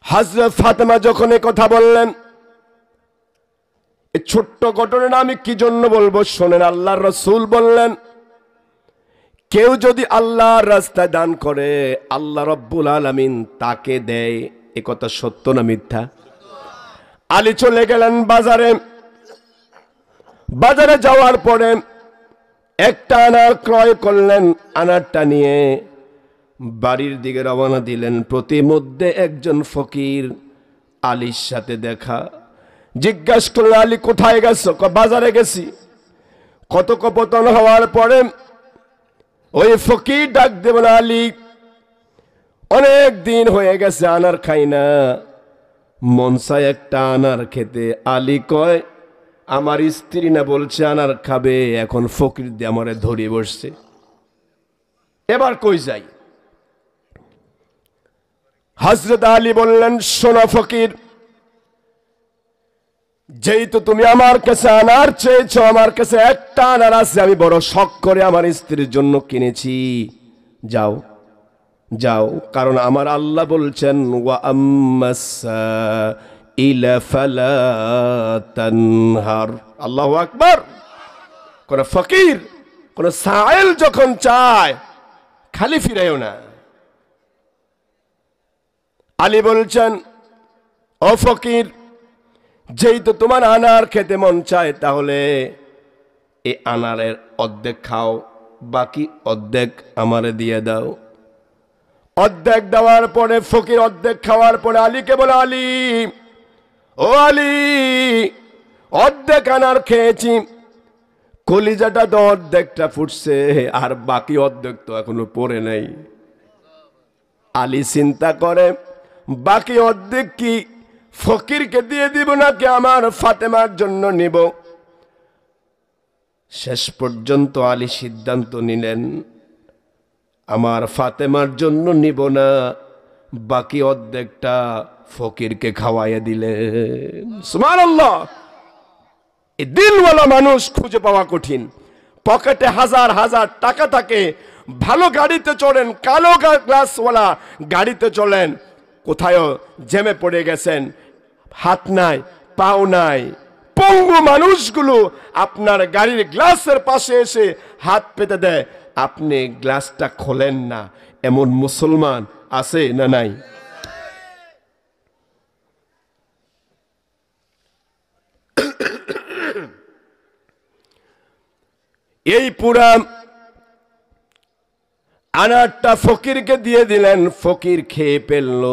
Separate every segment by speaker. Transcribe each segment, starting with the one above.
Speaker 1: হযরত ফাতেমা যখন এই কথা বললেন, এই ছোট্ট ঘটনাটা আমি কি জন্য বলবো শোনেন। আল্লাহর রাসূল বললেন, কেউ যদি আল্লাহর রাস্তায় দান করে আল্লাহ রাব্বুল আলামিন তাকে দেয়। এ কথা সত্য না মিথ্যা? আলী চলে গেলেন বাজারে। বাজারে যাওয়ার পরে একটা আনার ক্রয় করলেন। আনারটা নিয়ে বাড়ির দিকে রওনা দিলেন। প্রতিমধ্যে একজন ফকির আলীর সাথে দেখা। জিজ্ঞাসা করলেন, আলী কোথায় গেছো? বাজারে গেছি। কথোপকথন হওয়ার পরে ওই ফকির ডাক দেবেন, আলী অনেক দিন হয়ে গেছে আনার খাই না, মন চায় একটা আনার খেতে। আলী কয়, আমার স্ত্রী না বলছে আনার খাবে, এখন ফকির দিয়ে আমারে ধরে বসছে, এবার কই যাই? হযরত আলী বললেন, শোনো ফকির, যেহেতু তুমি আমার কাছে আনার চেয়েছো, আমার কাছে একটা আনার আছে, আমি বড় শখ করে আমার স্ত্রীর জন্য কিনেছি। যাও যাও, কারণ আমার আল্লাহ বলছেন, ওয়া আম্মাসসাইলা ফালা তানহার। আল্লাহু আকবার। কোন ফকির, কোন সাইল যখন চায় খালি ফিরাইও না। আলী বলছেন, ও ফকির, যেহেতু তোমার আনার খেতে মন চায়, তাহলে এই আনারের অর্ধেক খাও, বাকি অর্ধেক আমারে দিয়ে দাও। অর্ধেক দেওয়ার পরে ফকির অর্ধেক খাওয়ার পরে আলীকে বলে, আলী, ও আলী, অর্ধেক আনার খেয়েছি, কলিজাটা তো অর্ধেকটা ফুটছে, আর বাকি অর্ধেক তো এখনো পড়ে নাই। আলী চিন্তা করে, বাকি অর্ধেক কি ফকিরকে দিয়ে দিব নাকি আমার ফাতেমার জন্য নিব? শেষ পর্যন্ত আলী সিদ্ধান্ত নিলেন, আমার ফাতেমার জন্য নিব না, বাকি অর্ধেকটা ফকিরকে খাওয়াইয়া দিলেন। সুবহানাল্লাহ। এই দিলওয়ালা মানুষ খুঁজে পাওয়া কঠিন। পকেটে হাজার হাজার টাকা থাকে, ভালো গাড়িতে চড়েন, কালো গ্লাসওয়ালা গাড়িতে চলেন, কোথায় জেমে পড়ে গেছেন, হাত নাই, পাও নাই, পঙ্গু মানুষগুলো আপনার গাড়ির গ্লাসের পাশে এসে হাত পেতে দেয়, আপনি গ্লাসটা খোলেন না, এমন মুসলমান আছে না নাই? এই পুরা আনারটা ফকিরকে দিয়ে দিলেন। ফকির খেয়ে ফেলল।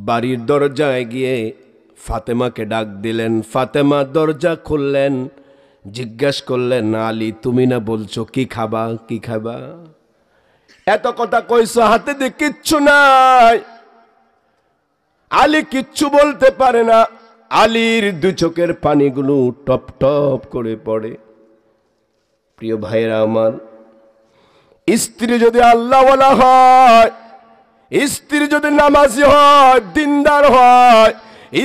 Speaker 1: বাড়ির দরজায় গিয়ে ফাতেমাকে ডাক দিলেন। ফাতেমা দরজা খুললেন, জিজ্ঞাসা করলেন, আলী, তুমি না বলছো কি খাবা, কি খাবা? এত কথা কইছো, হাতে দিয়ে কিচ্ছু নাই। আলী কিচ্ছু বলতে পারে না। আলীর দুই চোখের পানিগুলো টপ টপ করে পড়ে। প্রিয় ভাইরা আমার, স্ত্রী যদি আল্লাহওয়ালা হয়, স্ত্রী যদি নামাজি হয়, দিনদার হয়,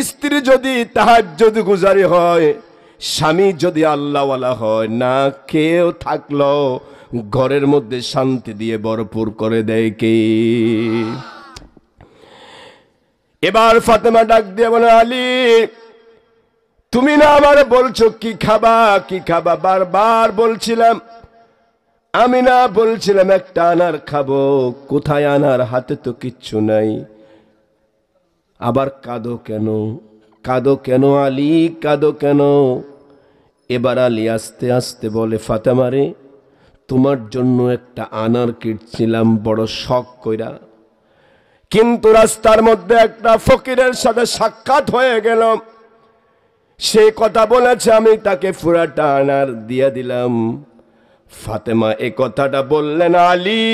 Speaker 1: স্ত্রী যদি তাহাজ্জুদ গুজারি হয়, স্বামী যদি আল্লাহওয়ালা হয়, না কেউ থাকলো ঘরের মধ্যে শান্তি দিয়ে ভরপুর করে দেয় কে? এবার ফাতেমা ডাক দিয়ে বলে, আলী, তুমি না আমারে বলছো কি খাবা, কি খাবা, বারবার বলছিলাম। আমি না বলছিলাম একটা আনার খাবো, কোথায় আনার? হাতে তো কিচ্ছু নাই। আবার কাঁদো কেন, কাঁদো কেন আলী, কাঁদো কেন? এবার আলী আস্তে আস্তে বলে, ফাতেমা রে, তোমার জন্য একটা আনার কিনছিলাম বড় শখ কইরা, কিন্তু রাস্তার মধ্যে একটা ফকিরের সাথে সাক্ষাৎ হয়ে গেল। সে কথা বলেছে, আমি তাকে পুরাটা আনার দিয়ে দিলাম। ফাতেমা এ কথাটা বললেন, আলী,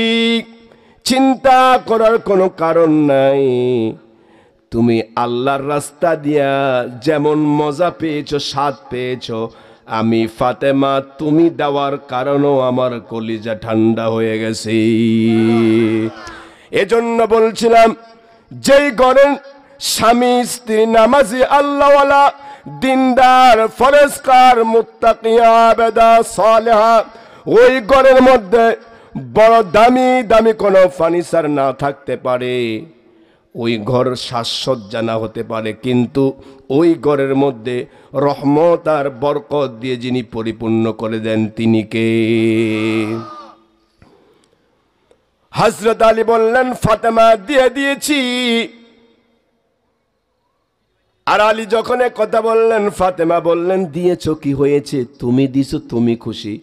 Speaker 1: চিন্তা করার কোনো কারণ নাই। তুমি আল্লাহর রাস্তা দিয়া যেমন মজা পেয়েছো, স্বাদ পেয়েছো, আমি ফাতেমা তুমি দেওয়ার কারণেও আমার কলিজা ঠান্ডা হয়ে গেছে। এজন্য বলছিলাম, যেই ঘরের স্বামী স্ত্রী নামাজি, আল্লাহওয়ালা, দিনদার, ফরেজগার, মুত্তাকিয়া, আবেদা, সালেহা, ওই ঘরের মধ্যে বড় দামি দামি কোনো ফার্নিচার না থাকতে পারে, ওই ঘর সাজসজ্জা না হতে পারে, কিন্তু ওই ঘরের মধ্যে রহমত আর বরকত দিয়ে যিনি পরিপূর্ণ করে দেন তিনি কে? হযরত আলী বললেন, ফাতেমা দিয়ে দিয়েছি। আর আলী যখন কথা বললেন, ফাতেমা বললেন, দিয়েছো কি হয়েছে? তুমি দিছো, তুমি খুশি।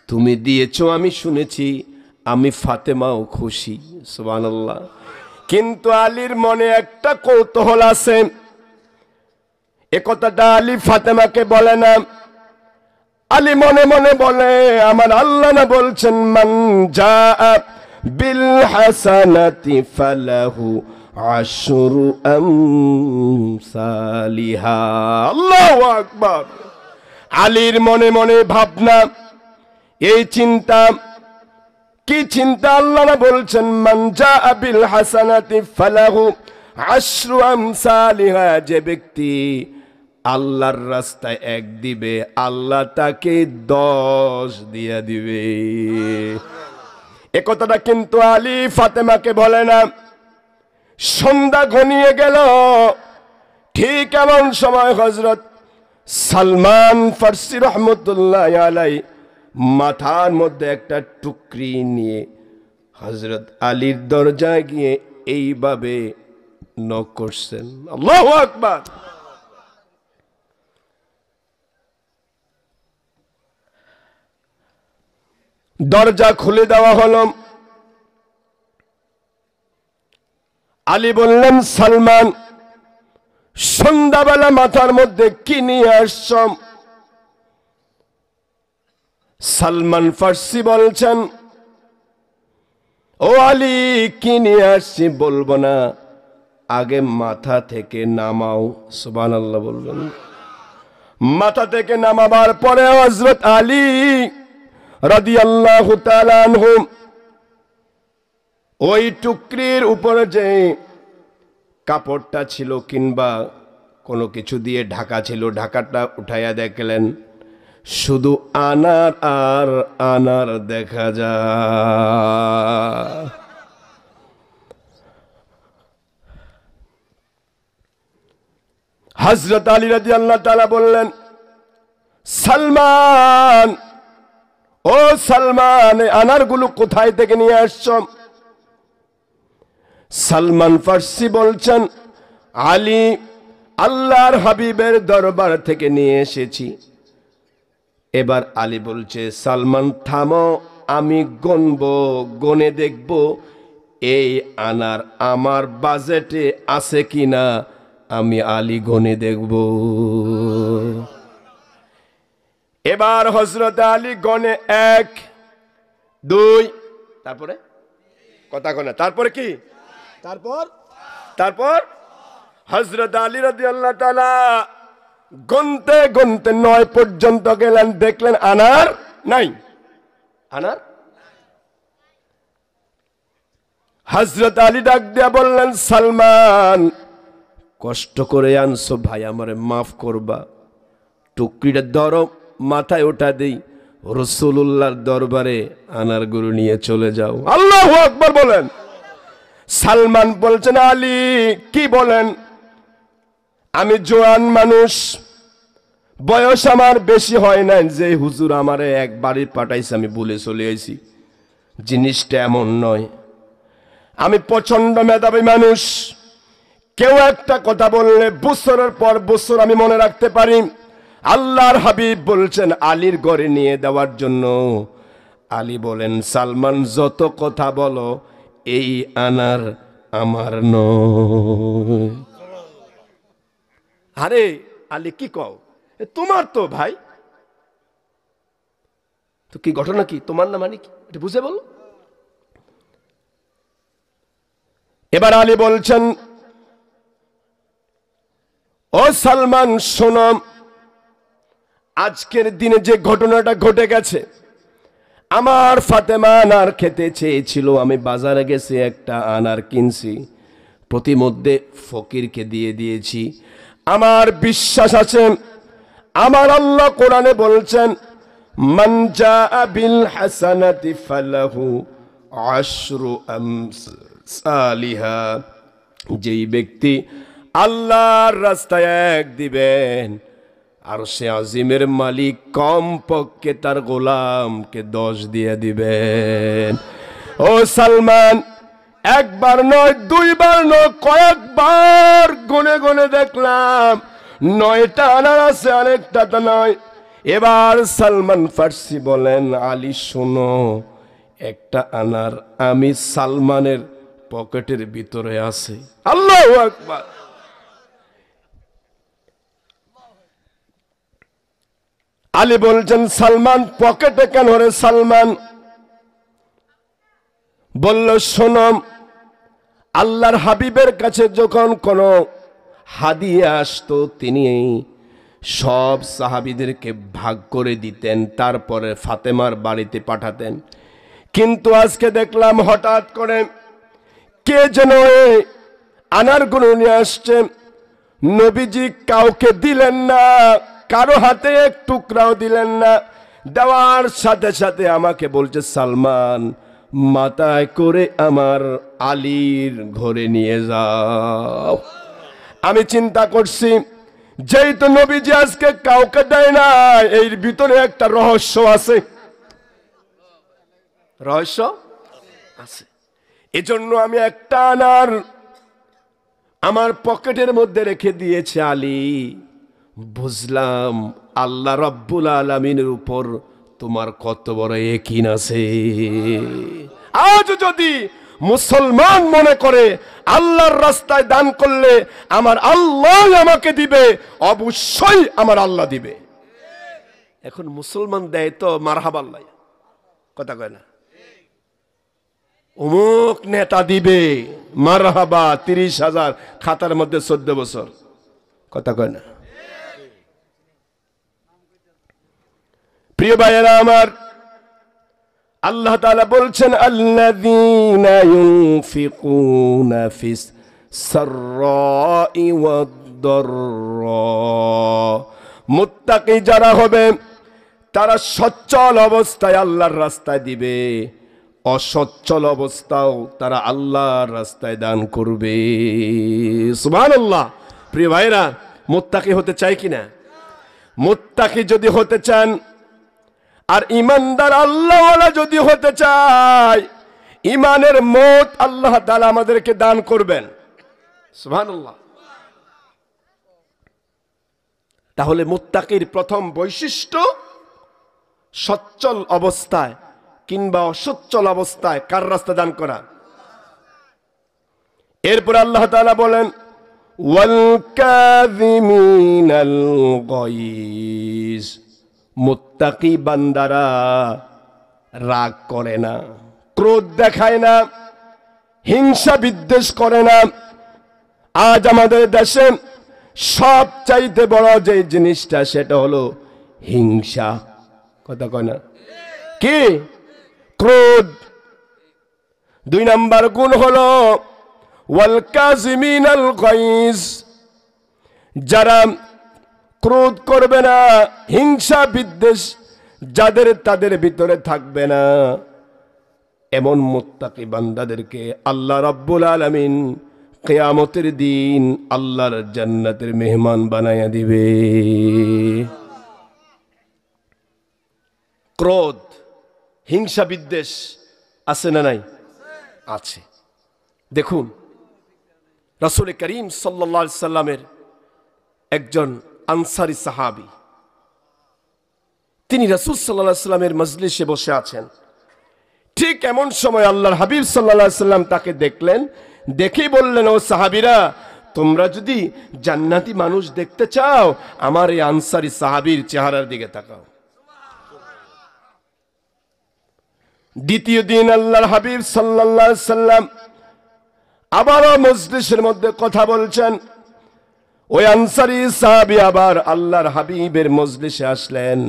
Speaker 1: তুমি দিয়েছো আমি শুনেছি, আমি ফাতেমাও খুশি। সুবহানাল্লাহ। কিন্তু আলীর মনে একটা কৌতূহল আছে। এ কথাটা আলী ফাতেমাকে বলে না। আলী মনে মনে বলে, আমার আল্লাহ না বলছেন, মান জাআ বিল হাসানাতি ফালাহু আশরু আমসালিহা। আল্লাহু আকবার। আলীর মনে মনে ভাবনা, এই চিন্তা। কি চিন্তা? আল্লাহ না বলছেন, মান জাআ বিল হাসানাতি ফালাহু আশরু আমসালিহা। যে ব্যক্তি আল্লাহর রাস্তায় এক দিবে, আল্লাহ তাকে 10 দিয়ে দিবে। এ কথাটা কিন্তু আলী ফাতেমাকে বলে না। সন্ধ্যা ঘনিয়ে গেল। ঠিক এমন সময় হযরত সালমান ফারসি রহমতুল্লাহ আলাইহি মাথার মধ্যে একটা টুকরি নিয়ে হযরত আলীর দরজায় গিয়ে এইভাবে নক করছেন। আল্লাহু আকবার। দরজা খুলে দেওয়া হলো। আলী বললেন, সালমান, সন্ধ্যাবেলা মাথার মধ্যে কি নিয়ে আসছ? সালমান ফারসি বলছেন, ও আলী, কি নিয়ে আসছি বলবো না, আগে মাথা থেকে নামাও। সুবহানাল্লাহ বলবেন। মাথা থেকে নামাবার পরে হযরত আলী রাদিয়াল্লাহু তাআলা আনহু ওই টুকরির উপরে যে কাপড়টা ছিল কিংবা কোনো কিছু দিয়ে ঢাকা ছিল, ঢাকাটা উঠাইয়া দেখলেন শুধু আনার আর আনার দেখা যায়। হযরত আলী রাদিয়াল্লাহু তাআলা বললেন, সালমান, ও সালমান, আনারগুলো কোথায় থেকে নিয়ে আসছ? সালমান ফারসি বলছেন, আলী, আল্লাহর হাবিবের দরবার থেকে নিয়ে এসেছি। এবার আলী বলছে, সালমান থামো, আমি গণবো, গনে দেখব এই আনার আমার বাজেটে আছে কিনা, আমি আলী গনে দেখব। এবার হযরত আলী গনে 1 2, তারপরে কথা কনা, তারপরে কি, তারপর হযরত আলী রাদিয়াল্লাহু তাআলা গনতে গনতে 9 পর্যন্ত গেলেন, দেখলেন আনার নাই। আনার হযরত আলী ডাক দিয়া বললেন, সালমান, কষ্ট করে আনছো ভাই, আমারে মাফ করবা, টুকরিটা ধরো, মাথায় ওঠা দেই, রাসূলুল্লাহর দরবারে আনার গুরু নিয়ে চলে যাও। আল্লাহু আকবার বলেন। সালমান বলছেন, আলী, কি বলেন? আমি জোয়ান মানুষ, বয়স আমার বেশি হয় না যে হুজুর আমারে এক বাড়ি পাঠাইছে আমি ভুলে চলে আইছি। জিনিসটা এমন নয়। আমি প্রচন্ড মেধাবী মানুষ। কেউ একটা কথা বললে বছরের পর বছর আমি মনে রাখতে পারি। আল্লাহর হাবিব বলছেন আলীর ঘরে নিয়ে দেওয়ার জন্য। আলী বলেন, সালমান, যত কথা বলো, এই আনার আমার নয়। আরে আলী, কি কও? তোমার তো ভাই। তো কি ঘটনা কি? তোমার না মানে কি? এটা বুঝে বলো। এবার আলী বলছেন, ও সালমান, শোনো, আজকের দিনে যে ঘটনাটা ঘটে গেছে, আমার ফাতেমা আনার খেতে চেয়েছিল, আমি বাজারে গেছি, একটা আনার কিনছি, প্রতিমধ্যে ফকিরকে দিয়ে দিয়েছি। আমার বিশ্বাস আছে, আমার আল্লাহ কোরআনে বলছেন, মান জাআ বিল হাসানাতি ফালাহু আশরু আমসালিহা। যেই ব্যক্তি আল্লাহর রাস্তায় এক দিবেন, আর সে আজিমের মালিক কমপক্ষে তার গোলামকে 10 দিয়ে দিবেন। ও সালমান, একবার নয়, দুইবার নয়, কয়েকবার গুনে গুনে দেখলাম 9টা আনার আছে, আরেকটা তো নয়। এবার সালমান ফার্সি বলেন, আলী শোনো, একটা আনার আমি সালমানের পকেটের ভিতরে আছে। আল্লাহু আকবার। আলী বলছেন, সালমান পকেটে কেন রে? সালমান বলল, শোনো, আল্লাহর হাবিবের কাছে যখন কোনো হাদিয়া আসতো তিনি সব সাহাবীদেরকে ভাগ করে দিতেন, তারপরে ফাতেমার বাড়িতে পাঠাতেন। কিন্তু আজকে দেখলাম হঠাৎ করে কে যেন আনারগুলো নিয়ে আসছে। নবীজি কাউকে দিলেন না, কারো হাতে এক টুকরাও দিলেন না। দেওয়ার সাথে সাথে আমাকে বলছে, সালমান মাথায় করে আমার আলীর ঘরে নিয়ে যাও। আমি চিন্তা করছি, যেই তো নবীজি আজকে কাউকে দেয় না, এর ভিতরে একটা রহস্য আছে। রহস্য আছে। এজন্য আমি একটা আনার আমার পকেটের মধ্যে রেখে দিয়েছে আলী। বুঝলাম আল্লাহ রাব্বুল আলামিনের উপর তোমার কত বড় ইয়াকিন আছে। আজ যদি মুসলমান মনে করে আল্লাহর রাস্তায় দান করলে আমার আল্লাহ আমাকে দিবে, অবশ্যই আমার আল্লাহ দিবে। এখন মুসলমান দেয় তো মারহাবা আল্লাহ, কথা কয় না, অমুক নেতা দিবে মারহাবা 30,000 খাতার মধ্যে 14 বছর, কথা কয় না। প্রিয় ভাইয়েরা আমার, আল্লাহ তাআলা বলছেন, আল্লাযীনা ইউনফিকুনা ফিস সাররাই ওয়াদ-দাররা, মুত্তাকি যারা হবে তারা সচ্ছল অবস্থায় আল্লাহর রাস্তায় দিবে, অসচ্ছল অবস্থাও তারা আল্লাহর রাস্তায় দান করবে। সুবহানাল্লাহ। প্রিয় ভাইরা, মুত্তাকি হতে চাই কিনা? মুত্তাকি যদি হতে চান আর ইমানদার আল্লাহওয়ালা যদি হতে চায়, ইমানের মত আল্লাহ তাআলা আমাদেরকে দান করবেন। সুবহানাল্লাহ। তাহলে মুত্তাকির প্রথম বৈশিষ্ট্য সচ্ছল অবস্থায় কিংবা অসচ্ছল অবস্থায় কার রাস্তা দান করা। এরপর আল্লাহ তাআলা বলেন, ওয়াল কাযিমিনাল গায়জ, মুত্তাকি বান্দারা রাগ করে না, ক্রোধ দেখায় না, হিংসা বিদ্বেষ করে না। আজ আমাদের দেশে সবচাইতে বড় যে জিনিসটা সেটা হলো হিংসা, কথা কয় না কি? ক্রোধ। 2 নাম্বার গুণ হলো ওয়াল কাযিমিনাল গায়জ, যারা ক্রোধ করবে না, হিংসা বিদ্বেষ যাদের তাদের ভিতরে থাকবে না, এমন মুত্তাকি বান্দাদেরকে আল্লাহ রাব্বুল আলামিন কিয়ামতের দিন আল্লাহর জান্নাতের মেহমান বানায়া দিবে। ক্রোধ, হিংসা বিদ্বেষ আছে না নাই? আছে। দেখুন, রাসূল করিম সাল্লাল্লাহু আলাইহি সাল্লামের একজন আনসারী সাহাবী, তিনি রাসূল সাল্লাল্লাহু আলাইহি সাল্লামের মজলিসে বসে আছেন। ঠিক এমন সময় আল্লাহর হাবিব সাল্লাল্লাহু আলাইহি সাল্লাম তাকে দেখলেন, দেখেই বললেন, ও সাহাবীরা, তোমরা যদি জান্নাতি মানুষ দেখতে চাও আমার এই আনসারী সাহাবীর চেহারার দিকে তাকাও। দ্বিতীয় দিন আল্লাহর হাবিব সাল্লাল্লাহু আলাইহি সাল্লাম আবারও মজলিসের মধ্যে কথা বলছেন। ওই আনসারী সাহাবী আবার আল্লাহর হাবিবের মজলিসে আসলেন।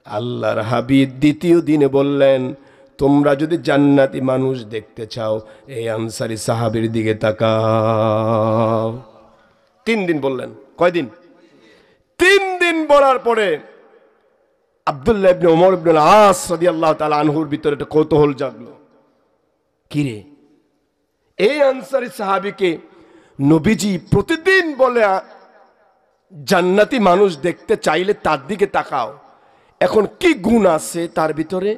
Speaker 1: আল্লাহর হাবিব দ্বিতীয় দিনে বললেন, তোমরা যদি জান্নাতি মানুষ দেখতে চাও এই আনসারী সাহাবীর দিকে তাকাও। 3 দিন বললেন। কয়দিন? 3 দিন বলার পরে আব্দুল্লাহ ইবনে ওমর ইবনে আস রাদিয়াল্লাহু তাআলা আনহুর ভিতরে একটা কৌতূহল জাগলো। কি রে, এই আনসারী সাহাবীকে নবীজি প্রতিদিন বলে, জান্নাতি মানুষ দেখতে চাইলে তার দিকে তাকাও। এখন কি গুণ আছে তার ভিতরে,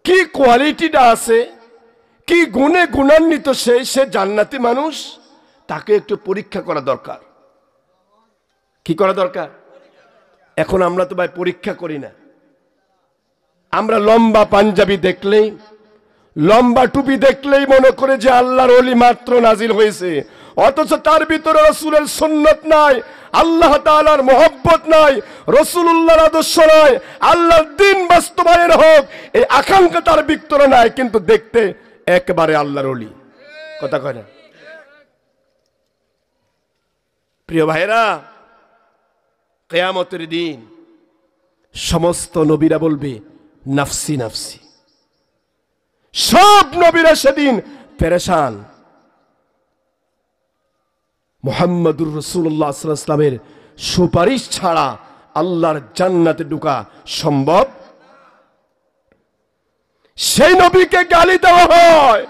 Speaker 1: কি কোয়ালিটিটা আছে, কি গুণে গুণান্বিত সে জান্নাতি মানুষ, তাকে একটু পরীক্ষা করা দরকার। কি করা দরকার? এখন আমরা তো ভাই পরীক্ষা করি না। আমরা লম্বা পাঞ্জাবি দেখলেই, লম্বা টুপি দেখলেই মনে করে যে আল্লাহর ওলি মাত্র নাজিল হয়েছে, অথচ তার ভিতরে রাসূলের সুন্নাত নাই, আল্লাহ তাআলার মহব্বত নাই, রাসূলুল্লাহর আদর্শ নাই, আল্লাহর দ্বীন বাস্তবায়ন হোক এই আকাঙ্ক্ষা তার ভিতরে নাই, কিন্তু দেখতে একেবারে আল্লাহর ওলি। কথা কয় না? প্রিয় ভাইরা, কিয়ামতের দিন সমস্ত নবীরা বলবে নাফসি নাফসি। সব নবীরা সেদিন পেরেশান। মুহাম্মদুর রাসূলুল্লাহ সাল্লাল্লাহু আলাইহি ওয়াসাল্লামের সুপারিশ ছাড়া আল্লাহর জান্নাতে ঢোকা সম্ভব। সেই নবীকে গালি দেওয়া হয়,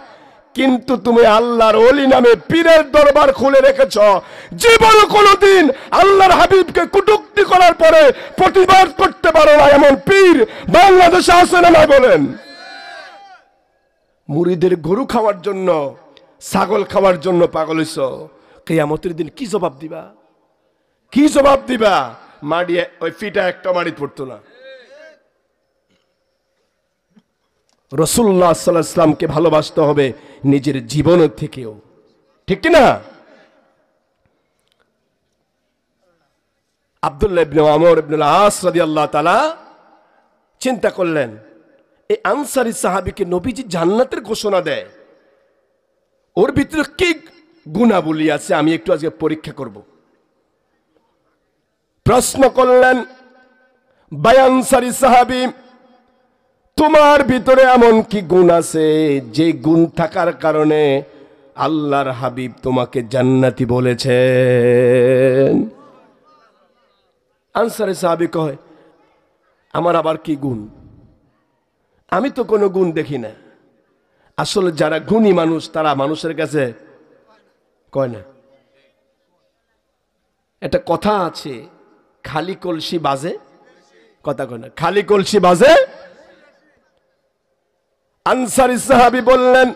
Speaker 1: কিন্তু তুমি আল্লাহর ওলি নামে পীরের দরবার খুলে রেখেছ। জীবন কোনদিন আল্লাহর হাবিবকে কটূক্তি করার পরে প্রতিবাদ করতে পারো না, এমন পীর বাংলাদেশে আছে না? বলেন। মুরিদের গরু খাওয়ার জন্য, ছাগল খাওয়ার জন্য পাগল হইছ, কিয়ামতের দিন কি জবাব দিবা? কি জবাব দিবা? মাড়ি ওই ফিটা একটা মাড়ি পড়তো না। রাসূলুল্লাহ সাল্লাল্লাহু আলাইহি ওয়াসাল্লামকে ভালোবাসতে হবে নিজের জীবনের থেকেও, ঠিক কি না? আব্দুল্লাহ ইবনে আমর ইবনে আস রাদিয়াল্লাহু তাআলা চিন্তা করলেন, এই আনসারী সাহাবীকে নবীজি জান্নাতের ঘোষণা দেয়, ওর ভিতরে কি গুণাবলী আছে আমি একটু আজকে পরীক্ষা করব। প্রশ্ন করলেন, ভাই আনসারী সাহাবী, তোমার ভিতরে এমন কি গুণ আছে যে গুণ থাকার কারণে আল্লাহর হাবিব তোমাকে জান্নাতি বলেছেন? আনসারী সাহাবী কয়, আমার আবার কি গুণ? আমি তো কোনো গুণ দেখি না। আসলে যারা গুণী মানুষ তারা মানুষের কাছে কয় না। একটা কথা আছে, খালি কলসি বাজে, কথা কয় না, খালি কলসি বাজে। আনসারী সাহাবী বললেন,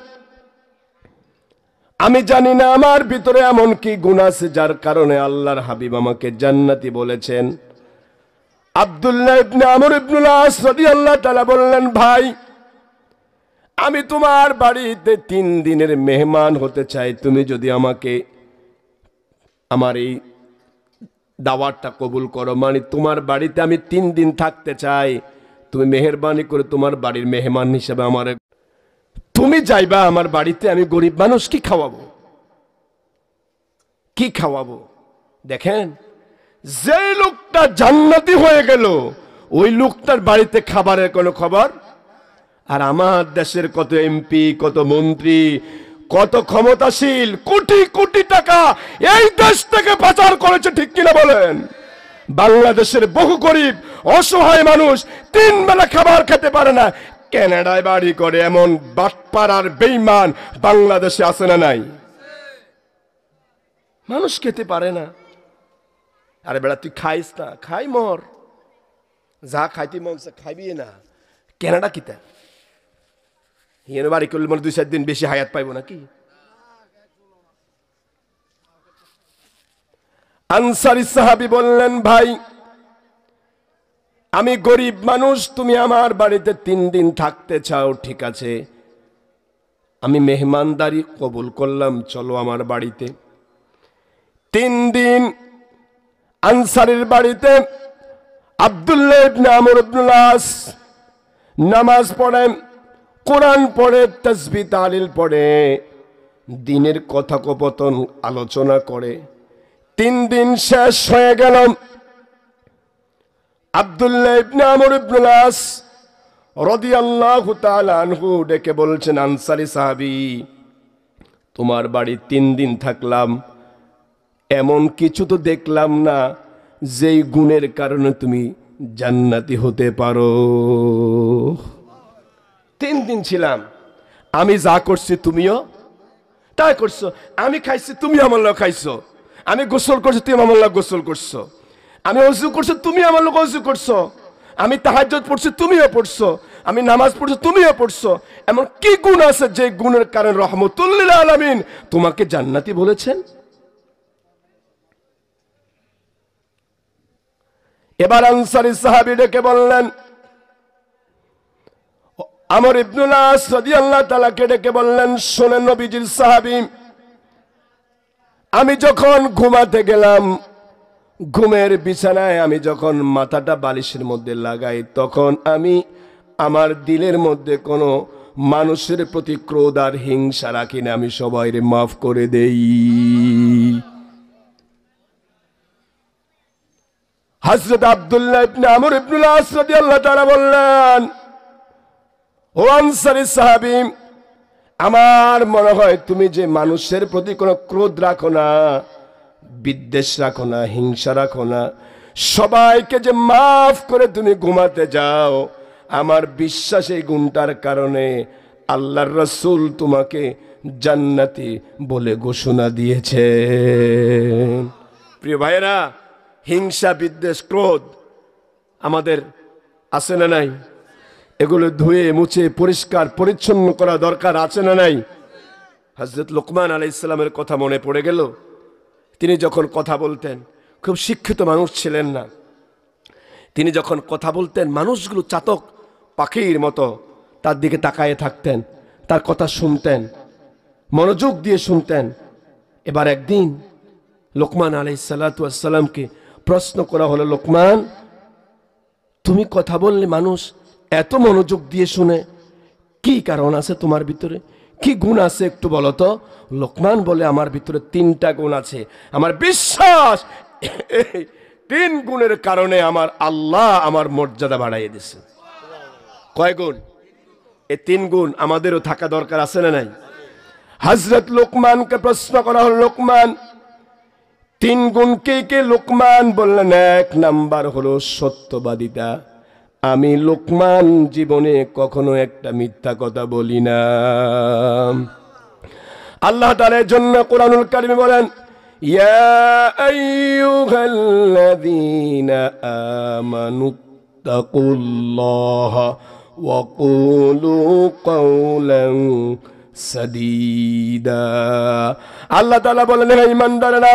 Speaker 1: আমি জানি না আমার ভিতরে এমন কি গুণ আছে যার কারণে আল্লাহর হাবিব আমাকে জান্নাতি বলেছেন। আব্দুল্লাহ ইবনে আমর ইবনুল আস রাদিয়াল্লাহু তাআলা বললেন, ভাই আমি তোমার বাড়িতে 3 দিনের মেহমান হতে চাই, তুমি যদি আমাকে আমার এই দাওয়াতটা কবুল করো, মানে তোমার বাড়িতে আমি 3 দিন থাকতে চাই, তুমি মেহেরবানি করে তোমার বাড়ির মেহমান হিসেবে আমার তুমি যাইবা আমার বাড়িতে, আমি গরিব মানুষ কি খাওয়াবো, কি খাওয়াবো? দেখেন, যে লোকটা জান্নাতি হয়ে গেল ওই লোকটার বাড়িতে খাবারের কোনো খবর। আর আমার দেশের কত এমপি, কত মন্ত্রী, কত ক্ষমতাশীল, কোটি কোটি টাকা এই দেশ থেকে পাচার করেছে, ঠিক কিনা বলেন? বাংলাদেশের বহু গরিব অসহায় মানুষ 3 বেলা খাবার খেতে পারে না, কানাডায় বাড়ি করে এমন বাটপার আর বেঈমান বাংলাদেশে আছে না নাই? মানুষ খেতে পারে না। আরে বেড়া, তুই খাইস না, খাই মর, যা খাইতে মন খাইবি না। কানাডা কিতা বাড়ি করলে মানে 2-4 দিন বেশি হায়াত পাইব নাকি? আনসারী সাহাবী বললেন, ভাই আমি গরিব মানুষ, তুমি আমার বাড়িতে 3 দিন থাকতে চাও, ঠিক আছে, আমি মেহমানদারি কবুল করলাম, চলো আমার বাড়িতে। 3 দিন আনসারীর বাড়িতে আব্দুল্লাহ ইবনে আমর ইবনুল আস নামাজ পড়ে, কোরআন পড়ে, তাসবিহ তাহলিল পড়ে, দিনের কথোপকথন আলোচনা করে। 3 দিন শেষ হয়ে গেল। আব্দুল্লাহ ইবনে আমর ইবনুল আস রাদিয়াল্লাহু তাআলা আনহু ডেকে বলছেন, আনসারী সাহাবী, তোমার বাড়ি 3 দিন থাকলাম, এমন কিছু তো দেখলাম না যেই গুণের কারণে তুমি জান্নাতি হতে পারো। 3 দিন ছিলাম, আমি যা করছি তুমিও তাই করছো, আমি খাইছি তুমি আমার লোক খাইছো, আমি গোসল করছি তুমি আমার লোক গোসল করছো, আমি অজু করছি তুমি আমার লোক অজু করছো, আমি তাহাজ্জুদ পড়ছি তুমিও পড়ছো, আমি নামাজ পড়ছি তুমিও পড়ছো। এমন কি গুণ আছে যে গুণের কারণে রহমতুল লিল আলামিন তোমাকে জান্নাতি বলেছেন? এবার আনসারী সাহাবী ডেকে বললেন, আমর ইবনুল আস রাদিয়াল্লাহু তাআলা কে ডেকে বললেন, শোনেন নবীজির সাহাবী, আমি যখন ঘুমাতে গেলাম, ঘুমের বিছানায় আমি যখন মাথাটা বালিশের মধ্যে লাগাই, তখন আমি আমার দিলের মধ্যে কোনো মানুষের প্রতি ক্রোধ আর হিংসা রাখি না, আমি সবাইরে মাফ করে দেই। হযরত আব্দুল্লাহ ইবনে আমর ইবনুল আস রাদিয়াল্লাহু তাআলা বললেন, ও আনসারী সাহাবী, আমার মনে হয় তুমি যে মানুষের প্রতি কোনো ক্রোধ রাখো না, বিদ্বেষ রাখো না, হিংসা রাখো না, সবাইকে যে মাফ করে তুমি ঘুমাতে যাও, আমার বিশ্বাস এই গুণটার কারণে আল্লাহর রাসূল তোমাকে জান্নাতি বলে ঘোষণা দিয়েছে। প্রিয় ভাইয়েরা, হিংসা, বিদ্বেষ, ক্রোধ আমাদের আছে না নাই? এগুলো ধুয়ে মুছে পরিষ্কার পরিচ্ছন্ন করা দরকার আছে না নাই? হযরত লুকমান আলাইহিস সালামের কথা মনে পড়ে গেল। তিনি যখন কথা বলতেন, খুব শিক্ষিত মানুষ ছিলেন না, তিনি যখন কথা বলতেন মানুষগুলো চাতক পাখির মতো তার দিকে তাকায়ে থাকতেন, তার কথা শুনতেন, মনোযোগ দিয়ে শুনতেন। এবার একদিন লুকমান আলাইহিস সালাতু ওয়াস সালামকে প্রশ্ন করা হলো, লুকমান, তুমি কথা বললে মানুষ এত মনোযোগ দিয়ে শুনে, কি কারণ আছে তোমার ভিতরে, কি গুণ আছে একটু বলো তো? লোকমান বলে, আমার ভিতরে 3টা গুণ আছে, আমার বিশ্বাস এই 3 গুণের কারণে আমার আল্লাহ আমার মর্যাদা বাড়াইয়ে দিয়েছে। কয় গুণ? এই 3 গুণ আমাদেরও থাকা দরকার আছে না নাই? হযরত লোকমানকে প্রশ্ন করা হলো, লোকমান 3 গুণ কে কে? লোকমান বললেন, 1 নাম্বার হলো সত্যবাদিতা। আমি লোকমান জীবনে কখনো একটা মিথ্যা কথা বলি না। আল্লাহ তাআলার জন্য কোরআনুল কারীমে বলেন, ইয়া আইয়ুহাল্লাযীনা আমানুত্তাকুল্লাহা ওয়া কুলু কাওলান সাদীদা। আল্লাহ তাআলা বলেন, হে ঈমানদাররা,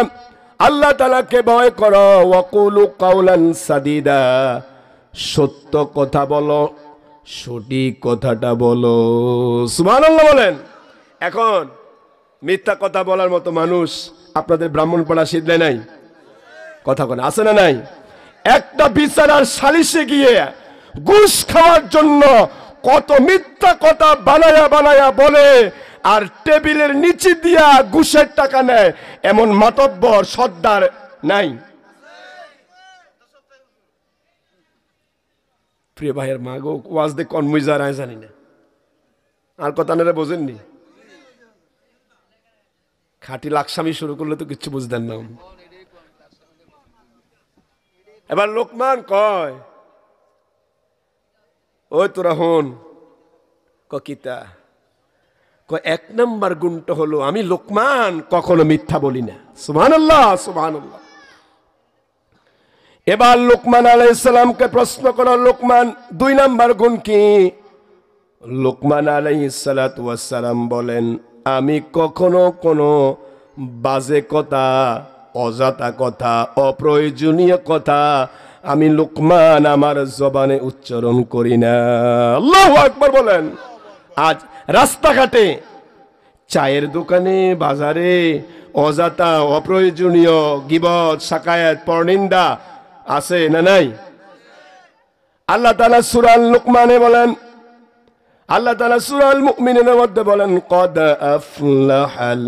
Speaker 1: আল্লাহ তাআলাকে ভয় করো, ওয়া কুলু কাওলান সাদীদা, সত্য কথা বলো, সঠিক কথাটা বলো। সুবহানাল্লাহ বলেন। এখন মিথ্যা কথা বলার মতো মানুষ আপনাদের ব্রাহ্মণপাড়া শীতলে নাই? কথা বলে আছে না নাই? একটা বিচারার সালিশে গিয়ে ঘুষ খাওয়ার জন্য কত মিথ্যা কথা বানায়া বানায়া বলে, আর টেবিলের নিচে দিয়া ঘুষের টাকা নেয়, এমন মাতব্বর সর্দার নাই? প্রিয় ভাইয়ের মা গো, ওয়াজ দে কোন মুইজার আয় জানি না, আর কথা নেরা বোঝেননি। খাঁটি লাকসামি শুরু করলে তো কিচ্ছু বুঝতেন না। এবার লোকমান কয়, ওই তোরা হন, কিতা কয়, 1 নাম্বার গুণটা হলো আমি লোকমান কখনো মিথ্যা বলি না। সুবহানাল্লাহ, সুবহানাল্লাহ। এবার লোকমান আলাইহিস সালামকে প্রশ্ন করো, লোকমান 2 নাম্বার গুণ কি? লোকমান আলাইহিস সালাতু ওয়াস সালাম বলেন, আমি কখনো কোনো বাজে কথা, অযথা কথা, অপ্রয়োজনীয় কথা আমি লোকমান আমার জবানে উচ্চারণ করি না। আল্লাহু আকবার বলেন। আজ রাস্তাঘাটে, চায়ের দোকানে, বাজারে অযথা অপ্রয়োজনীয় গীবত, শাকায়াত, পরনিন্দা আছে না নাই? আল্লাহ তাআলা সূরা লুকমানে বলেন, আল্লাহ তাআলা সূরা আল মুমিনের মধ্যে বলেন, কদ আফলাহাল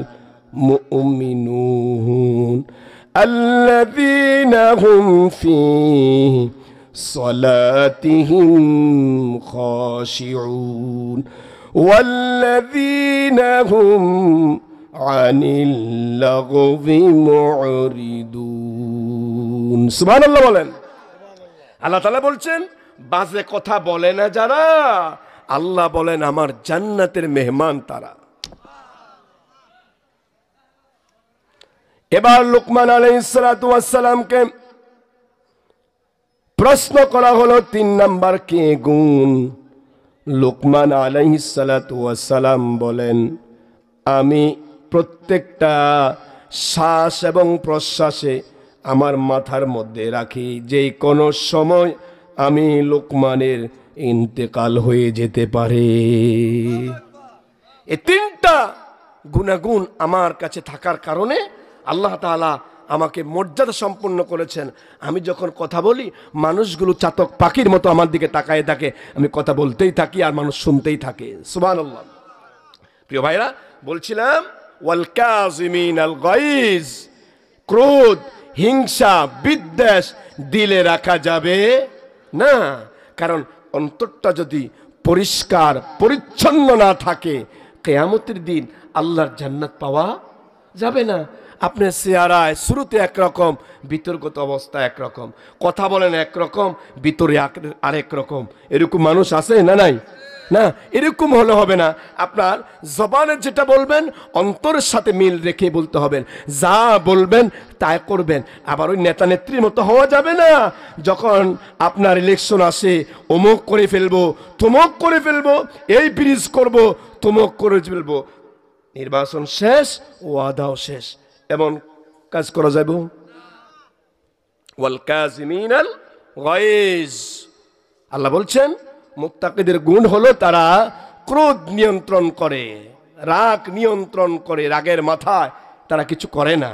Speaker 1: মুমিনুন আল্লাযীনা হুম ফী সালাতিহিম খাশিউন ওয়াল্লাযীনা হুম আনিল লাগবি মুরিদুন। সুবহানাল্লাহ বলেন। আল্লাহ তাআলা বলছেন, বাজে কথা বলে না যারা, আল্লাহ বলেন আমার জান্নাতের মেহমান তারা। এবার লুকমান আলাইহিস সালাতু ওয়াস সালামকে প্রশ্ন করা হলো 3 নাম্বার কি গুণ? লুকমান আলাইহিস সালাতু ওয়াস সালাম বলেন, আমি প্রত্যেকটা শ্বাস এবং প্রশ্বাসে আমার মাথার মধ্যে রাখি যে কোনো সময় আমি লুকমানের ইন্তেকাল হয়ে যেতে পারে। এই 3টা গুণাগুণ আমার কাছে থাকার কারণে আল্লাহ তাআলা আমাকে মর্যাদা সম্পন্ন করেছেন। আমি যখন কথা বলি মানুষগুলো চাতক পাখির মতো আমার দিকে তাকায় থাকে, আমি কথা বলতেই থাকি আর মানুষ শুনতেই থাকে। সুবহানাল্লাহ। প্রিয় ভাইরা, বলছিলাম ওয়াল কাযিমিনাল গায়জ, ক্রোধ, হিংসা, বিদ্বেষ দিলে রাখা যাবে না। কারণ অন্তরটা যদি পরিষ্কার পরিচ্ছন্ন না থাকে, কিয়ামতের দিন আল্লাহর জান্নাত পাওয়া যাবে না। আপনার চেহারায় শুরুতে একরকম, বিতর্কত অবস্থা একরকম, কথা বলেন একরকম, ভিতরে আরেক রকম। এরকম মানুষ আছে না? নাই না, এরকম হলে হবে না। আপনার জবানে যেটা বলবেন অন্তরের সাথে মিল রেখে বলতে হবে, যা বলবেন তাই করবেন। আবার ওই নেতা নেত্রীর মতো হওয়া যাবে না। যখন আপনার ইলেকশন আসে, অমুক করে ফেলবো, তমুক করে ফেলবো, এই ব্রিজ করব, তমুক করে ফেলবো, নির্বাচন শেষ, ওয়াদাও শেষ, এমন কাজ করা যাবে? ওয়াল কাযিমিনাল গায়জ, আল্লাহ বলছেন মুত্তাকিদের গুণ হলো তারা ক্রোধ নিয়ন্ত্রণ করে, রাগ নিয়ন্ত্রণ করে, রাগের মাথায় তারা কিছু করে না।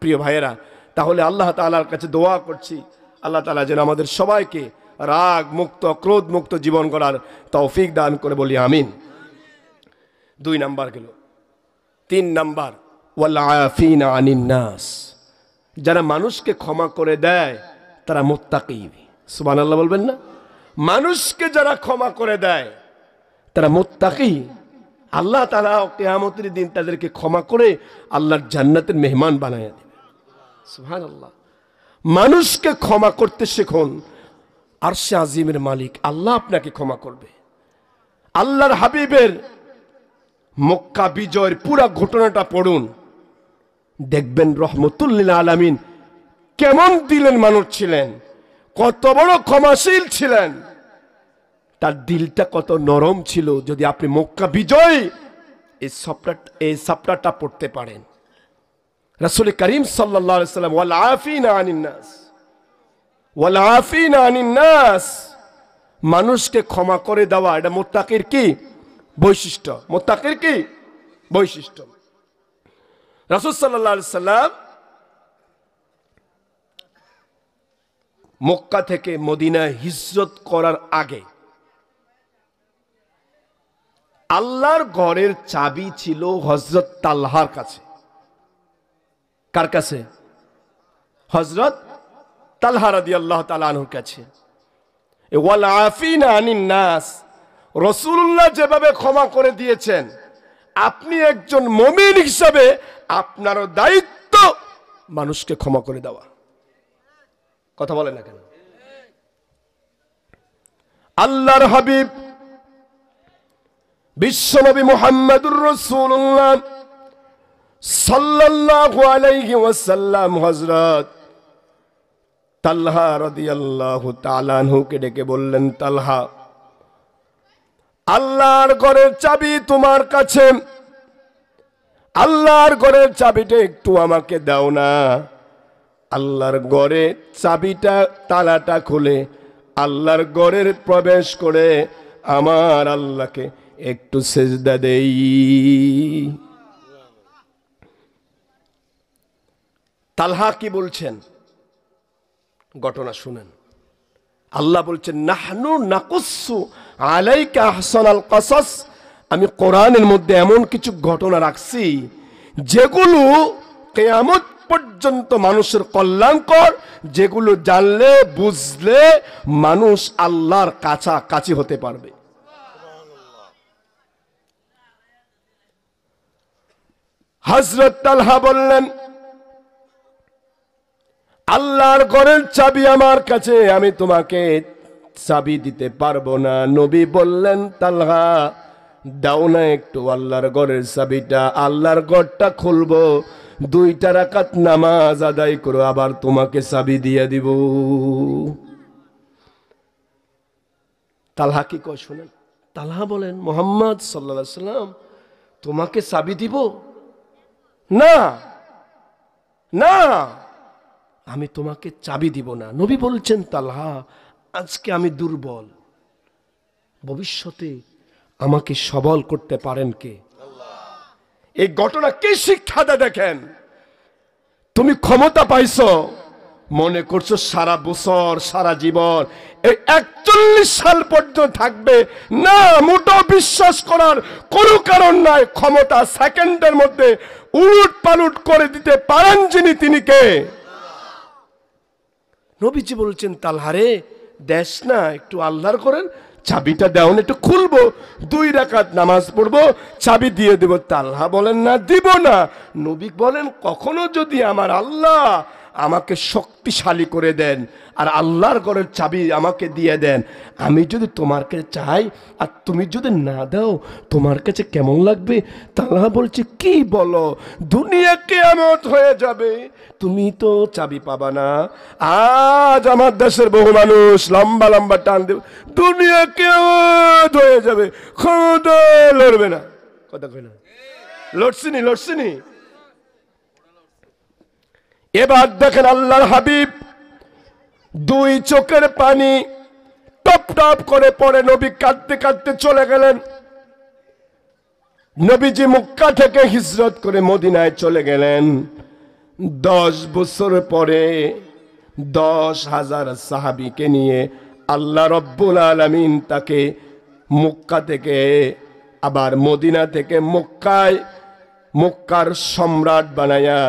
Speaker 1: প্রিয় ভাইয়েরা, তাহলে আল্লাহ তাআলার কাছে দোয়া করছি, আল্লাহ তাআলা যেন আমাদের সবাইকে রাগ মুক্ত, ক্রোধ মুক্ত জীবন গড়ার তৌফিক দান করে, বলি আমিন। 2 নাম্বার গেল। 3 নাম্বার ওয়াল আফিনা আনিন নাস, যারা মানুষকে ক্ষমা করে দেয় তারা মুত্তাকি। সুবহানাল্লাহ বলবেন না? মানুষকে যারা ক্ষমা করে দেয় তারা মুত্তাকি। আল্লাহ তাআলা কিয়ামতের দিন তাদেরকে ক্ষমা করে আল্লাহর জান্নাতের মেহমান বানায় দেবে। সুবহানাল্লাহ। মানুষকে ক্ষমা করতে শিখুন, আরশে আজিমের মালিক আল্লাহ আপনাকে ক্ষমা করবে। আল্লাহর হাবিবের মক্কা বিজয়ের পুরা ঘটনাটা পড়ুন, দেখবেন রহমতুল লিল আলামিন কেমন দিলের মানুষ ছিলেন, কত বড় ক্ষমাশীল ছিলেন, তার দিলটা কত নরম ছিল। যদি আপনি মক্কা বিজয় এই সাপটাটা পড়তে পারেন, রাসূল করিম সাল্লাল্লাহু আলাইহি ওয়াসাল্লাম ওয়াল আফিনা আনিন নাস, ওয়াল আফিনা আনিন নাস, মানুষকে ক্ষমা করে দেওয়া, এটা মুত্তাকির কি বৈশিষ্ট্য? মুত্তাকির কি বৈশিষ্ট্য? রাসূল সাল্লাল্লাহু আলাইহি ওয়াসাল্লাম মক্কা থেকে মদিনায় হিজরত করার আগে আল্লাহর ঘরের চাবি ছিল হযরত তালহার কাছে। কার কাছে? হযরত তালহা রাদিয়াল্লাহু তাআলা আনহুর কাছে। ওয়াল আফিনা আনিন নাস, রাসূলুল্লাহ যেভাবে ক্ষমা করে দিয়েছেন, আপনি একজন মুমিন হিসাবে আপনারও দায়িত্ব মানুষকে ক্ষমা করে দেওয়া। কথা বলেন না কেন? আল্লাহর হাবিব বিশ্বনবী মুহাম্মদুর রাসূলুল্লাহ সাল্লাল্লাহু আলাইহি ওয়াসাল্লাম হযরত তালহা রাদিয়াল্লাহু তাআলা আনহুকে ডেকে বললেন, তালহা, আল্লাহর ঘরের চাবি তোমার কাছে, আল্লাহর ঘরের চাবিটা একটু আমাকে দাও না। আল্লাহর ঘরে চাবিটা, তালাটা খুলে আল্লাহর ঘরের প্রবেশ করে আমার আল্লাহকে একটু সেজদা দেই। তালহা কি বলছেন ঘটনা শুনেন। আল্লাহ বলছেন, নাহনু নাকুসু আলাইকা আহসানাল কাসাস, আমি কোরআনের মধ্যে এমন কিছু ঘটনা রাখছি যেগুলো কিয়ামত পর্যন্ত মানুষের কল্যাণকর, যেগুলো জানলে বুঝলে মানুষ আল্লাহর কাছাকাছি হতে পারবে। হযরত তালহা বললেন, আল্লাহর ঘরের চাবি আমার কাছে, আমি তোমাকে চাবি দিতে পারবো না। নবী বললেন, তালহা, দাও না একটু আল্লাহর ঘরের চাবিটা, আল্লাহর ঘরটা খুলবো, 2 রাকাত নামাজ আদায় করো, আবার তোমাকে চাবি দিয়ে দিব। তালহা কি কয় শুনেন, তালহা বলেন, মুহাম্মদ সাল্লাল্লাহু আলাইহি সাল্লাম তোমাকে চাবি দিব না, না আমি তোমাকে চাবি দিব না। নবী বলছেন, তালহা আজকে আমি দুর্বল, ভবিষ্যতে আমাকে সবল করতে পারেন কে? এই ঘটনা কি শিক্ষা দেয় দেখেন। তুমি ক্ষমতা পাইছো, মনে করছো সারা বছর সারা জীবন এই 41 সাল পর্যন্ত থাকবে না, মোটেও বিশ্বাস করার কোনো কারণ নাই। ক্ষমতা সেকেন্ডের মধ্যে উলট পালট করে দিতে পারেন যিনি, তিনি কে? নবীজি বলছেন, তালহারে দেশ না, একটু আল্লাহর করেন, চাবিটা দেওন, একটু খুলবো, 2 রাকাত নামাজ পড়বো, চাবি দিয়ে দেব। তালহা বলেন, না দিব না। নবী বলেন, কখনো যদি আমার আল্লাহ আমাকে শক্তিশালী করে দেন আর আল্লাহর ঘরের চাবি আমাকে দিয়ে দেন, আমি যদি তোমার কাছে চাই আর তুমি যদি না দাও, তোমার কাছে কেমন লাগবে? তালহা বলছে, কি বলো, দুনিয়া কিয়ামত হয়ে যাবে, তুমি তো চাবি পাবা না। আজ আমার দেশের বহু মানুষ লম্বা লম্বা টান দেবে, দুনিয়া কিয়ামত হয়ে যাবে, খোদা লড়বে না। কথা কই না, লড়ছিনি লড়ছিনি। এবার দেখেন আল্লাহর হাবিব 2 চোখের পানি টপ টপ করে পড়ে, নবী কাঁদতে কাঁদতে চলে গেলেন। নবীজি মক্কা থেকে হিজরত করে মদিনায় চলে গেলেন। 10 বছর পরে 10,000 সাহাবীকে নিয়ে আল্লাহ রব্বুল আলামিন তাকে মক্কা থেকে আবার মদিনা থেকে মক্কার সম্রাট বানায়া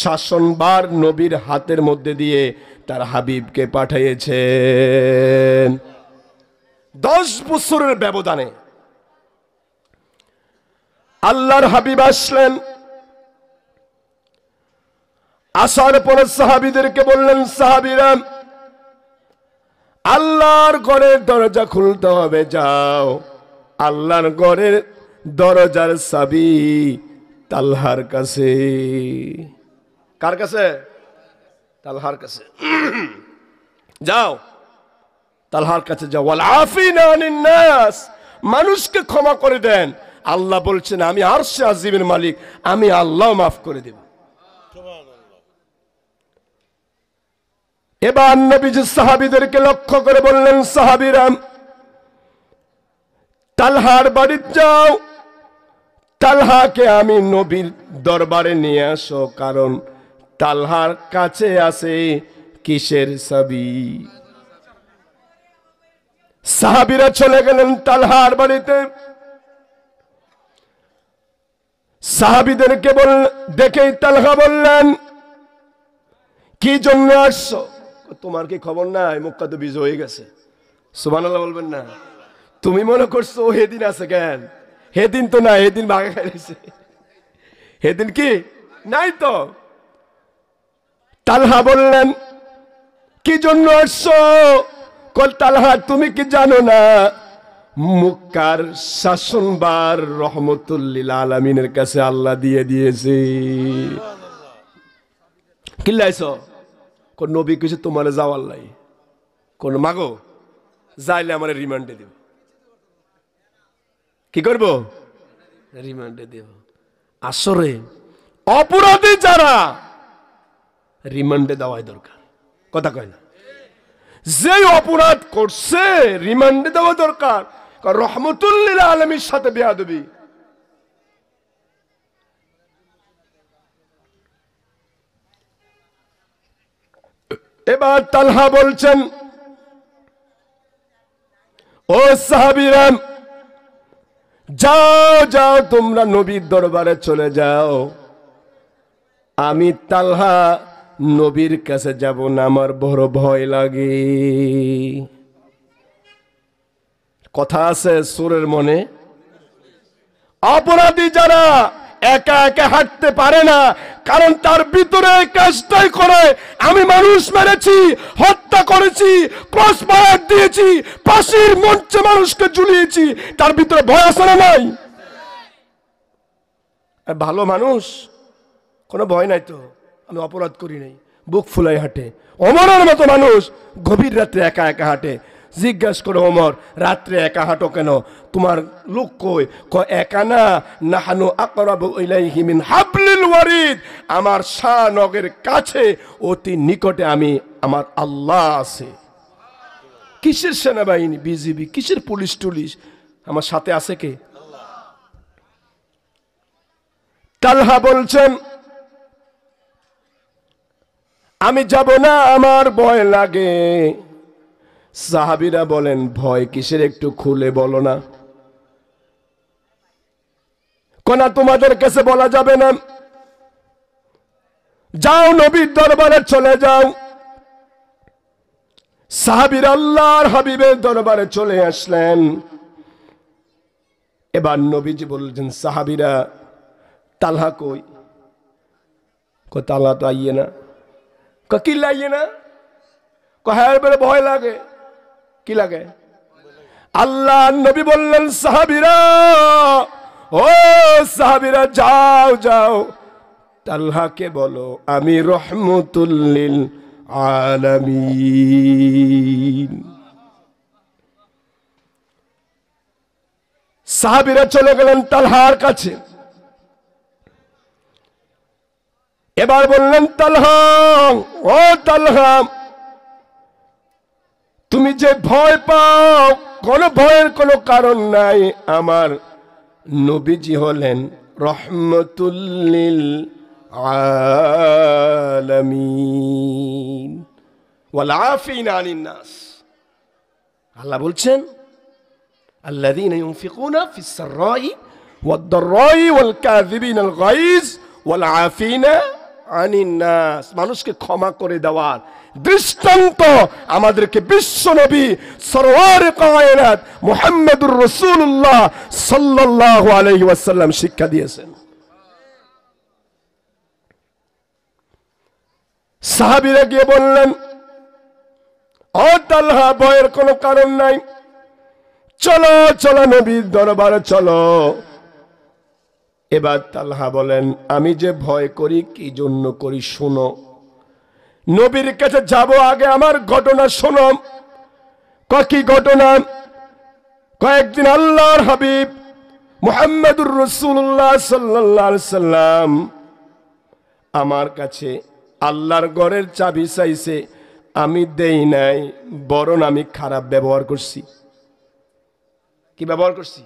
Speaker 1: শাসনবার নবীর হাতের মধ্যে দিয়ে তার হাবিবকে পাঠিয়েছেন। 10 বছরের ব্যবধানে আল্লাহর হাবিব আসলেন। আসার পরে সাহাবীদেরকে বললেন, সাহাবীরা আল্লাহর ঘরের দরজা খুলতে হবে, যাও। আল্লাহর ঘরের দরজার চাবি তালহার কাছে। কার কাছে? তালহার কাছে। যাও, তালহার কাছে যাও। ওয়াল আফিনা আনিন নাস, মানুষকে ক্ষমা করে দেন। আল্লাহ বলছেন, আমি আরশে আজিমের মালিক, আমি আল্লাহ মাফ করে দেব। এবার নবীজি সাহাবীদেরকে লক্ষ্য করে বললেন, সাহাবীরা তালহার বাড়ি যাও, তালহাকে আমি নবীর দরবারে নিয়ে আসো, কারণ তালহার কাছে আছে কিসের চাবি? সাহাবীরা চলে গেলেন তালহার বাড়িতে। সাহাবীদেরকে দেখেই তালহা বললেন, কি জন্য আসছো? তোমার কি খবর নাই? মক্কা তো বিজয় হয়ে গেছে। সুবহানাল্লাহ বলবেন না? তুমি মনে করছো হেদিন আছে কেন? হেদিন তো নাই, হেদিন ভাগা খাইছে। হেদিন কি নাই তো। তালহা বললেন, কি জন্য আসছো? কল তালহা, তুমি কি জানো না মক্কার শাসনবার রহমতুল্লিল আলামিনের কাছে আল্লাহ দিয়ে দিয়েছে। কি লাইছো? কোন নবী কিছু তোমার যাওয়ার লাই, কোন মাগো যাইলে আমার রিমান্ডে দেব। কি করবো? রিমান্ডে দেব। আসরে অপরাধী যারা, রিমান্ডে দেওয়াই দরকার। কথা কয় না? যে অপরাধ করছে রিমান্ডে দেওয়া দরকার। রহমতুল্লিল আলামিনের সাথে বেয়াদবি। এবার তালহা বলছেন, ও সাহাবীরা যাও যাও, তোমরা নবীর দরবারে চলে যাও। আমি তালহা নবীর কাছে যাব না, আমার বড় ভয় লাগে। কথা আছে সুরের মনে, অপরাধী যারা একা একা হাঁটতে পারে না, কারণ তার ভিতরে কাজটাই করে, আমি মানুষ মেরেছি, হত্যা করেছি, ক্রস ফায়ার দিয়েছি, ফাঁসির মঞ্চে মানুষকে ঝুলিয়েছি, তার ভিতরে ভয় আছে না নাই? ভালো মানুষ কোনো ভয় নাই তো, আমি অপরাধ করি নাই, বুক ফুলাই হাঁটে। ওমরের মতো মানুষ গভীর রাত্রে একা একা হাঁটে। জিজ্ঞাসা করো, ওমর রাত্রে একা হাঁটো কেন? তোমার লোক কই? একা না, নাহানু আকরাবু ইলাইহি মিন হাবলিল ওয়ারিদ, আমার শাহনগের কাছে অতি নিকটে আমি আমার আল্লাহ আছে। কিসের সেনাবাহিনী বিজিবি, কিসের পুলিশ টুলিশ, আমার সাথে আছে কে? তালহা বলছেন আমি যাব না, আমার ভয় লাগে। সাহাবীরা বলেন ভয় কিসের, একটু খুলে বলো না। কোনা তোমাদের কাছে বলা যাবে না, যাও নবীর দরবারে চলে যাও। সাহাবীরা আল্লাহর হাবিবের দরবারে চলে আসলেন। এবার নবীজি বলছেন সাহাবীরা তালহা কই? তালহা তো আইয়ে না। কি লাইয়ে না? হ্যাঁ বলে ভয় লাগে। কি লাগে? আল্লাহ নবী বললেন সাহাবীরা, ও সাহাবীরা যাও যাও, তালহাকে বলো আমি রহমতুল লিল আলামিন। সাহাবীরা চলে গেলেন তালহার কাছে। এবার বললেন তালহা, ও তালহা, তুমি যে ভয় পাও, কোন ভয়ের কোনো কারণ নাই। আমার নবীজি হলেন রহমতুল লিল আলামিন ওয়াল আফিনা আনিন নাস। আল্লাহ বলছেন আল্লাযীনা ইউনফিকুনা ফিস সাররাই ওয়াদ দাররাই ওয়াল কাযিবিনাল গায়জ ওয়াল আফিনা আনিন নাস। মানুষকে ক্ষমা করে দেওয়ার দৃষ্টান্ত আমাদেরকে বিশ্ব নবী সরওয়ারে কায়নাত মুহাম্মদুর রাসূলুল্লাহ সাল্লাল্লাহু আলাইহি ওয়াসাল্লাম শিক্ষা দিয়েছেন। সাহাবীরা গিয়ে বললেন, ও তালহা ভয়ের কোনো কারণ নাই, চলো চলো নবীর দরবারে চলো। এবার তালহা বলেন আমি যে ভয় করি কি জন্য করি শোনো। নবীর কাছে যাব, আগে আমার ঘটনা শোনো। কি ঘটনা? কয়েকদিন আল্লাহর হাবিব মুহাম্মদুর রাসূলুল্লাহ সাল্লাল্লাহু আলাইহি সাল্লাম আমার কাছে আল্লাহর ঘরের চাবি চাইছে, আমি দেই নাই, বরং আমি খারাপ ব্যবহার করছি। কি ব্যবহার করছি?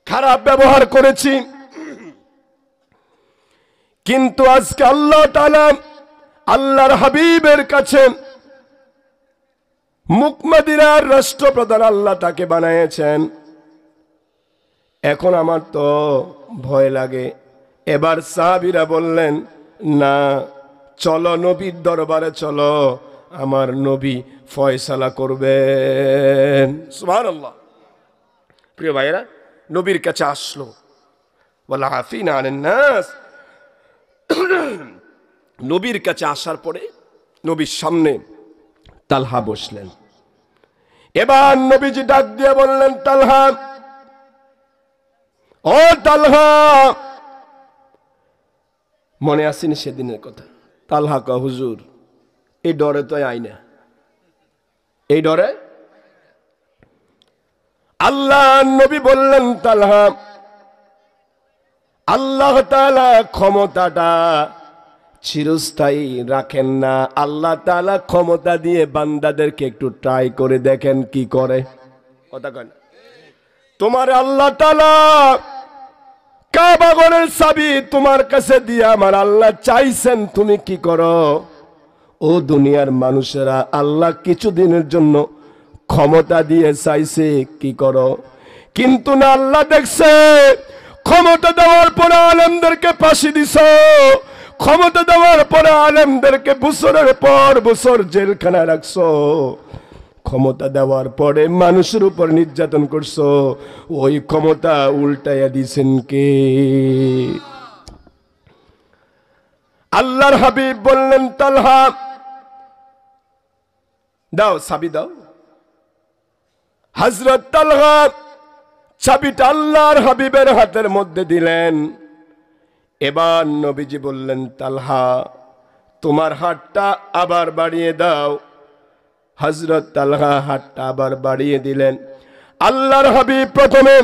Speaker 1: খারাপ ব্যবহার করেছি। কিন্তু আজকে আল্লাহ তাআলা আল্লাহর হাবিবের কাছে মুকমদিনার রাষ্ট্রপ্রধান আল্লাহ তাকে বানিয়েছেন। এখন আমার তো ভয় লাগে। এবার সাহাবীরা বললেন না, চলো নবীর দরবারে চলো, আমার নবী ফয়সালা করবেন। সুবহানাল্লাহ। প্রিয় ভাইরা, নবীর কাছে আসলো, ওয়ালা আফিনা আনিন নাস। নবীর কাছে আসার পরে নবীর সামনে তালহা বসলেন। এবার নবীজি ডাক দিয়ে বললেন তালহা, ও তালহা, মনে আসেনি সেদিনের কথা? তালহা কা হুজুর এই ডরে তো আই না, এই ডরে। আল্লাহ নবী বললেন তালহা, আল্লাহ তাআলা ক্ষমতাটা চিরস্থায়ী রাখেন না। আল্লাহ তাআলা ক্ষমতা দিয়ে বান্দাদেরকে একটু ট্রাই করে দেখেন কি করে। কথা কয় না? তোমার আল্লাহ তাআলা কাবা ঘরের চাবি তোমার কাছে দিয়ে আমার আল্লাহ চাইছেন তুমি কি করো। ও দুনিয়ার মানুষেরা, আল্লাহ কিছুদিনের জন্য ক্ষমতা দিয়ে চাইছে কি করো, কিন্তু না, আল্লাহ দেখছে ক্ষমতা দেওয়ার পরে আলেমদেরকে ফাঁসি দিছ, ক্ষমতা দেওয়ার পরে আলেমদেরকে বছরের পর বছর জেলখানায় রাখছো, ক্ষমতা দেওয়ার পরে মানুষের উপর নির্যাতন করছো, ওই ক্ষমতা উল্টাইয়া দিছেন কে? আল্লাহর হাবিব বললেন তালহা, দাও চাবি দাও। হযরত তালহা চাবিটা আল্লাহর হাবিবের হাতের মধ্যে দিলেন। এবার নবীজি বললেন, তালহা তোমার হাতটা আবার বাড়িয়ে দাও। হযরত তালহা হাতটা আবার বাড়িয়ে দিলেন। আল্লাহর হাবিব প্রথমে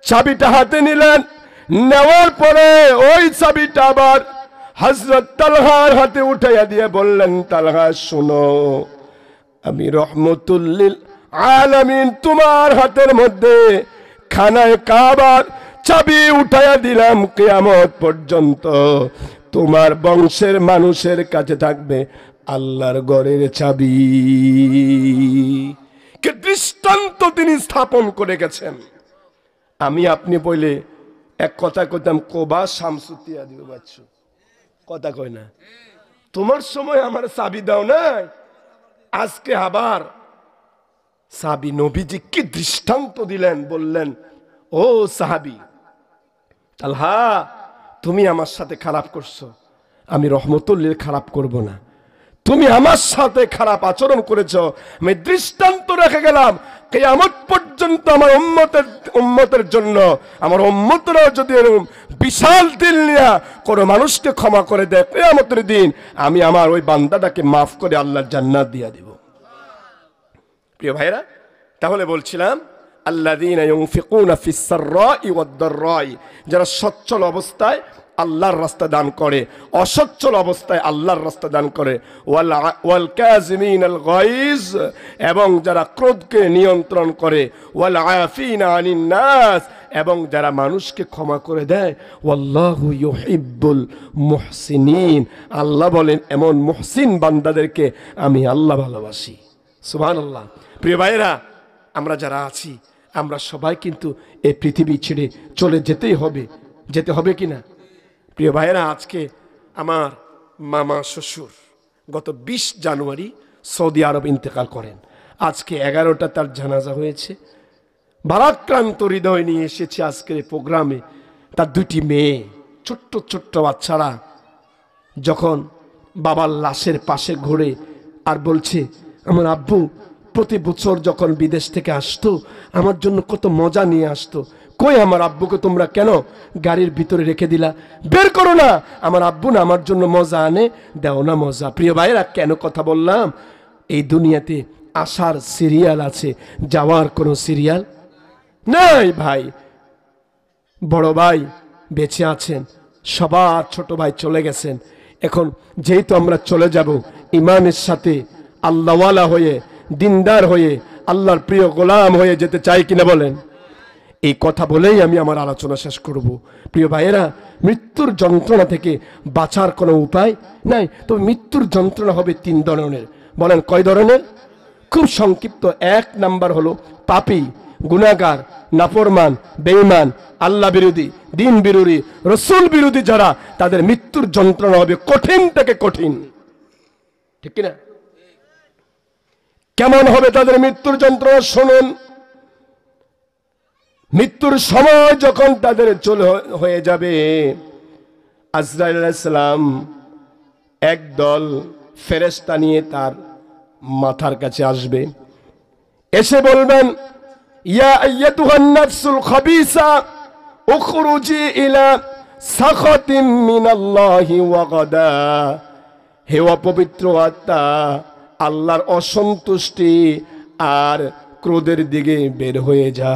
Speaker 1: চাবিটা হাতে নিলেন, নেওয়ার পরে ওই চাবিটা আবার হযরত তালহার হাতে উঠাইয়া দিয়ে বললেন, তালহা শোনো, আমি রহমতুল লিল আলামিন তোমার হাতের মধ্যে খানায়ে কাবার চাবি উঠাইয়া দিলাম। কিয়ামত পর্যন্ত তোমার বংশের মানুষের কাছে থাকবে আল্লাহর ঘরের চাবি। কে দৃষ্টান্ত তিনি স্থাপন করে গেছেন। আমি আপনি বলে এক কথা কইতাম, কোবা শামসুতিয়া দিব বাচ্চু, কথা কই না, তোমার সময় আমার চাবি দাও না, আজকে আবার সাহাবী নবীজি কি দৃষ্টান্ত দিলেন, বললেন, ও সাহাবী তালহা তুমি আমার সাথে খারাপ করছো, আমি রহমতুল লিল খারাপ করব না। তুমি আমার সাথে খারাপ আচরণ করেছো, আমি দৃষ্টান্ত রেখে গেলাম, কিয়ামত পর্যন্ত আমার উম্মতের জন্য, আমার উম্মতরা যদি এরকম বিশাল দিল নিয়ে কোনো মানুষকে ক্ষমা করে দেয়, কিয়ামতের দিন আমি আমার ওই বান্দাটাকে মাফ করে আল্লাহর জান্নাত দিয়ে দেব। প্রিয় ভাইরা, তাহলে বলছিলাম আল্লাযীনা ইউনফিকুনা ফিস সাররাই ওয়াদ দাররাই, যারা সচ্ছল অবস্থায় আল্লাহর রাস্তা দান করে, অসচ্ছল অবস্থায় আল্লাহর রাস্তা দান করে, ওয়াল কাযিমিনাল গায়জ, এবং যারা ক্রোধকে নিয়ন্ত্রণ করে, ওয়াল আফিনা আনিন নাস, এবং যারা মানুষকে ক্ষমা করে দেয়, ওয়াল্লাহু ইউহিব্বুল মুহসিনিন, আল্লাহ বলেন এমন মুহসিন বান্দাদেরকে আমি আল্লাহ ভালোবাসি। সুবহানাল্লাহ। প্রিয় ভাইরা, আমরা যারা আছি আমরা সবাই কিন্তু এই পৃথিবী ছেড়ে চলে যেতে হবে কিনা? প্রিয় ভাইরা, আজকে আমার মামা শ্বশুর গত 20 জানুয়ারি সৌদি আরব ইন্তেকাল করেন। আজকে 11টা তার জানাজা হয়েছে। ভারাক্রান্ত হৃদয় নিয়ে এসেছে আজকের প্রোগ্রামে। তার 2টি মেয়ে, ছোট্ট ছোট্ট বাচ্চারা, যখন বাবার লাশের পাশে ঘুরে আর বলছে, আমার আব্বু প্রতি বছর যখন বিদেশ থেকে আসতো আমার জন্য কত মজা নিয়ে আসতো, কই আমার আব্বুকে তোমরা কেন গাড়ির ভিতরে রেখে দিলা? বের করো না, আমার আব্বু না আমার জন্য মজা আনে, দাও না মজা। প্রিয় ভাইরা, কেন কথা বললাম? এই দুনিয়াতে আসার সিরিয়াল আছে, যাওয়ার কোনো সিরিয়াল নাই। ভাই, বড় ভাই বেঁচে আছেন, সবার ছোট ভাই চলে গেছেন। এখন যেহেতু আমরা চলে যাব, ইমানের সাথে আল্লাহওয়ালা হয়ে, দিনদার হয়ে, আল্লাহর প্রিয় গোলাম হয়ে যেতে চাই কিনা বলেন? এই কথা বলেই আমি আমার আলোচনা শেষ করব। প্রিয় ভাইয়েরা, মৃত্যুর যন্ত্রণা থেকে বাঁচার কোনো উপায় নাই। তবে মৃত্যুর যন্ত্রণা হবে 3 ধরনের। বলেন কয় ধরনের? খুব সংক্ষিপ্ত। 1 নাম্বার হলো পাপী, গুনাহগার, নাফরমান, বেঈমান, আল্লাহ বিরোধী, দিন বিরোধী, রাসূল বিরোধী যারা, তাদের মৃত্যুর যন্ত্রণা হবে কঠিন থেকে কঠিন। ঠিক কিনা? কেমন হবে তাদের মৃত্যুর যন্ত্রণা শুনুন। মৃত্যুর সময় যখন তাদের হয়ে যাবে, আজরাইল আলাইহিস সালাম একদল ফেরেশতা নিয়ে তার মাথার কাছে আসবে, এসে বলবেন, ইয়া আইয়াতুহান নাফসুল খাবিসা উখরুজি ইলা সাখাতিম মিনাল্লাহি ওয়া গাদা, হে অপবিত্র আত্মা, আল্লাহর অসন্তুষ্টি আর ক্রোধের দিকে বের হয়ে যা।